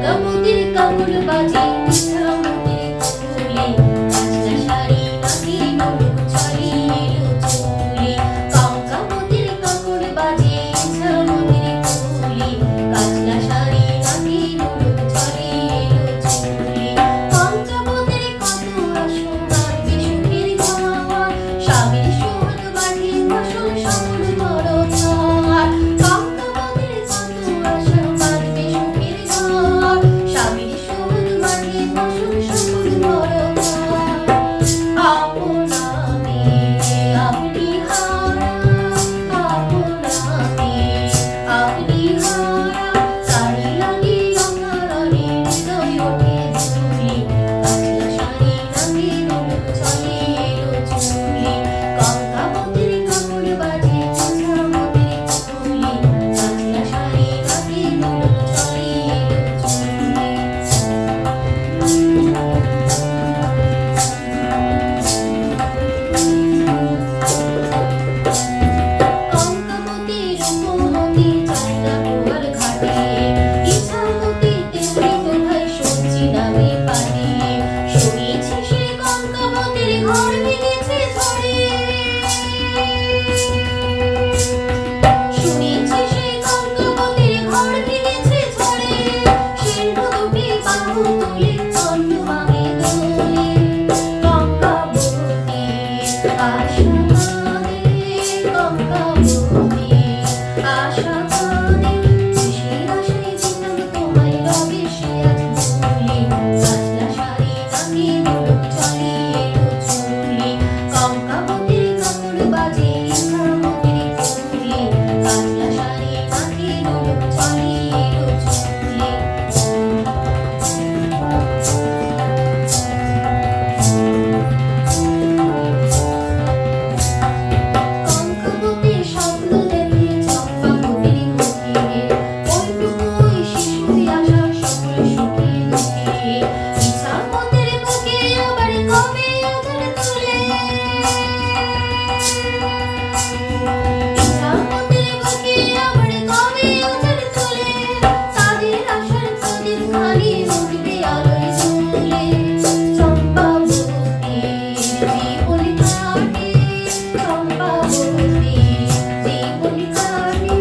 গঙ্গামতির কাপড় বাজে ইছামতির কুলে কাঁচা শাড়ি নাকি নুরুক ছড়িয়ে এলো চুলে গঙ্গামতির কাপড় বাজে ইছামতির কুলে কাঁচা শাড়ি নাকি নুরুক ছড়িয়ে এলো চুলে গঙ্গামতির কত আসো মারবে সুখের ধাওয়া স্বামীর সোহাগ বাঁধে ফসল সকল বড় ধার গঙ্গামতির কত আশা মারবে সুখের ধার স্বামীর সোহাগ বাঁধে ফসল সকল বড় ধার আপনাকে আপনি হারা আপনাকে আপনি হারা শাড়ি লাগে অকারণে হৃদয় ওঠে ঝুলে কাঁচা শাড়ি লাগে নুরুক ছড়িয়ে এলো চুলে গঙ্গামতির কাপড় বাজে ইছামতির কুলে কাঁচা শাড়ি লাগে নুরুক ছড়িয়ে এলো চুলে গঙ্গামতি রূপমতি জায়গা গোয়াল ঘাটে ইছামতি তেমনি কোথায় সবজি নামে পারে শুনেছি সে গঙ্গামতির ঘর ভেঙেছে ঝড়ে শুনেছি সে গঙ্গামতির ঘর ভেঙেছে ঝড়ে সিংহ দুটি বাহু তুলে চন্দ্র ভাঙে দোলে গঙ্গামতি আশা কাঁদে গঙ্গামতি আশা কাঁদে খুশির আশায় যেতাম তোমায় রবে সে আজ ভুলে কাঁচা শাড়ি নাকি নুরুক ছড়িয়ে এলো চুলে গঙ্গামতির কাপড় বাজে ইছামতির কুলে কাঁচা শাড়ি নাকি নুরুক ছড়িয়ে এলো চুলে গঙ্গামতির স্বপ্ন দেখে চম্পাবতীর মুখে ওইটুকুই শিশুর আশা সকল সুখে দুঃখে ইছামতির বুকে আবার কবে আধার তুলে ইছামতির বুকে আবার কবে আধার তুলে তাদের আশার প্রদীপ খানি উঠবে আলোয় জ্বলে চম্পাবতী জীবন কাটে চম্পাবতী জীবন কাটে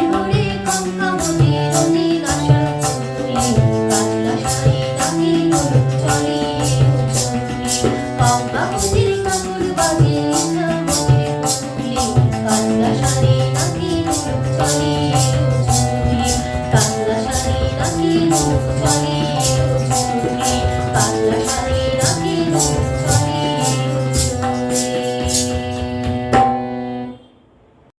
ঘরে গঙ্গামতি রঙিন আশার ফুলে কাঁচা শাড়ি নাকি নুরুক ছড়িয়ে এলো চুলে গঙ্গামতির কাপড় বাজে ইছামতির কুলে কাঁচা শাড়ি নাকি নুরুক ছড়িয়ে এলো চুলে কাঁচা শাড়ি নাকি নুরুক ছড়িয়ে